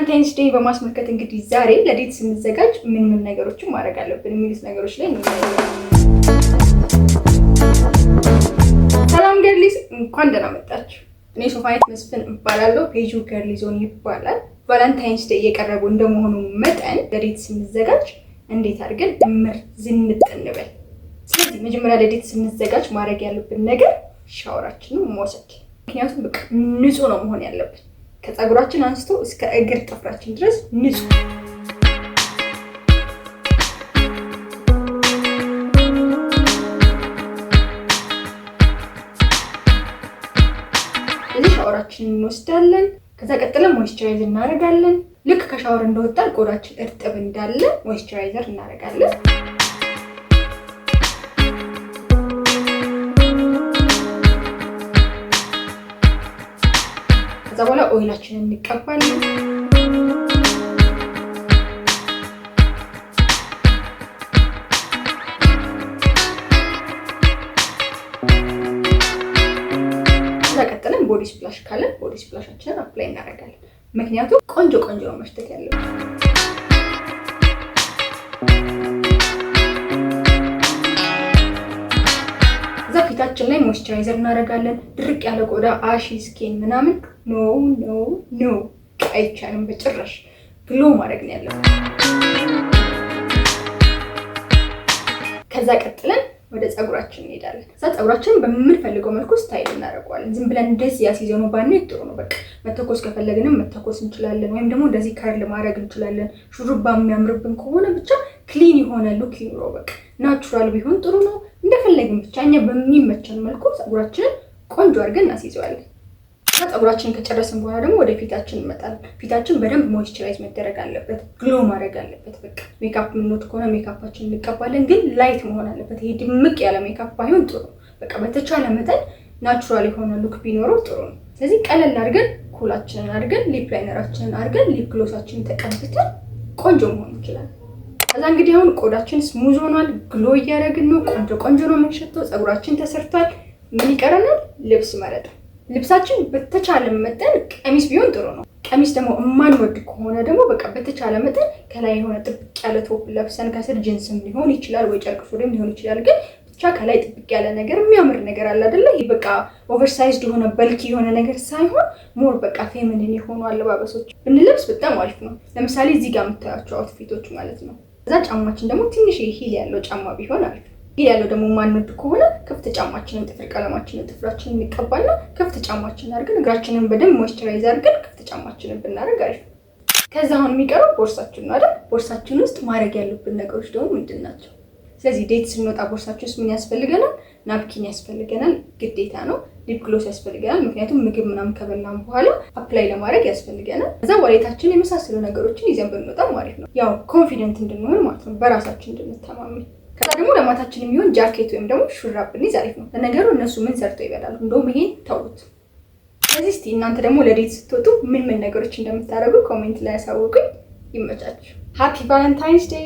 ቫለንታይንስ ዴይ በማስመልከት እንግዲህ ዛሬ ለዴት ስንዘጋጅ ምን ነገሮችን ማድረግ አለብን የሚሉት ነገሮች ላይ እንወያያለን። ሰላም ገርሊስ እንኳን ደህና መጣችሁ። እኔ ሶፋይት መስፍን እባላለሁ። ፔጁ ገርሊ ዞን ይባላል። ቫለንታይንስ ዴይ እየቀረበ እንደመሆኑ መጠን ለዴት ስንዘጋጅ እንዴት አድርገን እምር ዝንጥ እንበል። ስለዚህ መጀመሪያ ለዴት ስንዘጋጅ ማድረግ ያለብን ነገር ሻወራችንን መውሰድ። ምክንያቱም በቃ ንጹህ ነው መሆን ያለብን ከፀጉራችን አንስቶ እስከ እግር ጥፍራችን ድረስ ንጹህ። ስለዚህ ሻወራችንን እንወስዳለን። ከዛ ቀጥለን ሞይስቸራይዘር እናደርጋለን። ልክ ከሻወር እንደወጣን ቆዳችን እርጥብ እንዳለ ሞይስቸራይዘር እናደርጋለን። ከዛ በኋላ ኦይላችንን እንቀባለን። ከዛ ቀጥለን ቦዲ ስፕላሽ ካለን ቦዲ ስፕላሻችንን አፕላይ እናደርጋለን። ምክንያቱም ቆንጆ ነው መሽተት ያለብን። ፊታችን ላይ ሞይስቸራይዘር እናደርጋለን። ድርቅ ያለ ቆዳ አሺ ስኪን ምናምን ኖ አይቻልም በጭራሽ። ግሎ ማድረግ ነው ያለብን። ከዛ ቀጥለን ወደ ፀጉራችን እንሄዳለን። ከዛ ፀጉራችንን በምንፈልገው መልኩ ስታይል እናደርገዋለን። ዝም ብለን እንደዚህ ያስይዘው ነው ባንል ጥሩ ነው። በቃ መተኮስ ከፈለግንም መተኮስ እንችላለን፣ ወይም ደግሞ እንደዚህ ከርል ማድረግ እንችላለን። ሹሩባ የሚያምርብን ከሆነ ብቻ ክሊን የሆነ ሉክ ይኑረው። በቃ ናቹራል ቢሆን ጥሩ ነው። እንደፈለግን ብቻ እኛ በሚመቸን መልኩ ፀጉራችንን ቆንጆ አድርገን እናስይዘዋለን። ፀጉራችንን ከጨረስን በኋላ ደግሞ ወደ ፊታችን እንመጣለን። ፊታችን በደንብ ሞይስቸራይዝ መደረግ አለበት፣ ግሎ ማድረግ አለበት። በቃ ሜካፕ የምንወድ ከሆነ ሜካፓችን እንቀባለን፣ ግን ላይት መሆን አለበት። ይሄ ድምቅ ያለ ሜካፕ ባይሆን ጥሩ ነው። በቃ በተቻለ መጠን ናቹራል የሆነ ሉክ ቢኖረው ጥሩ ነው። ስለዚህ ቀለል አድርገን ኩላችንን አድርገን ሊፕ ላይነራችንን አድርገን ሊፕ ግሎሳችንን ተቀብተን ቆንጆ መሆን እንችላለን። ከዛ እንግዲህ አሁን ቆዳችን ስሙዝ ሆኗል፣ ግሎ እያደረግን ነው፣ ቆንጆ ነው የምንሸተው፣ ፀጉራችን ተሰርቷል። ምን ይቀረናል? ልብስ መረጥ። ልብሳችን በተቻለ መጠን ቀሚስ ቢሆን ጥሩ ነው። ቀሚስ ደግሞ የማንወድ ከሆነ ደግሞ በቃ በተቻለ መጠን ከላይ የሆነ ጥብቅ ያለ ቶፕ ለብሰን ከስር ጂንስም ሊሆን ይችላል ወይ ጨርቅ ሱሪም ሊሆን ይችላል። ግን ብቻ ከላይ ጥብቅ ያለ ነገር የሚያምር ነገር አለ አይደለ? ይሄ በቃ ኦቨርሳይዝድ የሆነ በልኪ የሆነ ነገር ሳይሆን ሞር በቃ ፌሚኒን የሆኑ አለባበሶች ብንለብስ በጣም አሪፍ ነው። ለምሳሌ እዚህ ጋር የምታያቸው አውትፊቶች ማለት ነው። ከዛ ጫማችን ደግሞ ትንሽ ሂል ያለው ጫማ ቢሆን አሪፍ ነው። ሂል ያለው ደግሞ ማንወድ ከሆነ ክፍት ጫማችንን ጥፍር ቀለማችንን ጥፍራችንን እንቀባና ክፍት ጫማችንን አድርገን እግራችንን በደንብ ሞይስቸራይዝ አድርገን ክፍት ጫማችንን ብናደርግ አሪፍ ነው። ከዛ አሁን የሚቀረው ቦርሳችን ነው አይደል? ቦርሳችን ውስጥ ማድረግ ያሉብን ነገሮች ደግሞ ምንድን ናቸው? ስለዚህ ዴት ስንወጣ ቦርሳችን ውስጥ ምን ያስፈልገናል? ናፕኪን ያስፈልገናል፣ ግዴታ ነው። ሊፕ ግሎስ ያስፈልገናል፣ ምክንያቱም ምግብ ምናምን ከበላን በኋላ አፕላይ ለማድረግ ያስፈልገናል። ከዛ ዋሌታችን የመሳሰሉ ነገሮችን ይዘን ብንወጣ ማለት ነው። ያው ኮንፊደንት እንድንሆን ማለት ነው፣ በራሳችን እንድንተማመን። ከዛ ደግሞ ለማታችን የሚሆን ጃኬት ወይም ደግሞ ሹራብ ብንይዝ አሪፍ ነው። ለነገሩ እነሱ ምን ሰርተው ይበላሉ? እንደውም ይሄን ተውት። ስለዚህ እስቲ እናንተ ደግሞ ለዴት ስትወጡ ምን ነገሮች እንደምታደርጉ ኮሜንት ላይ ያሳውቁኝ። ይመቻችሁ። ሃፒ ቫለንታይንስ ዴይ።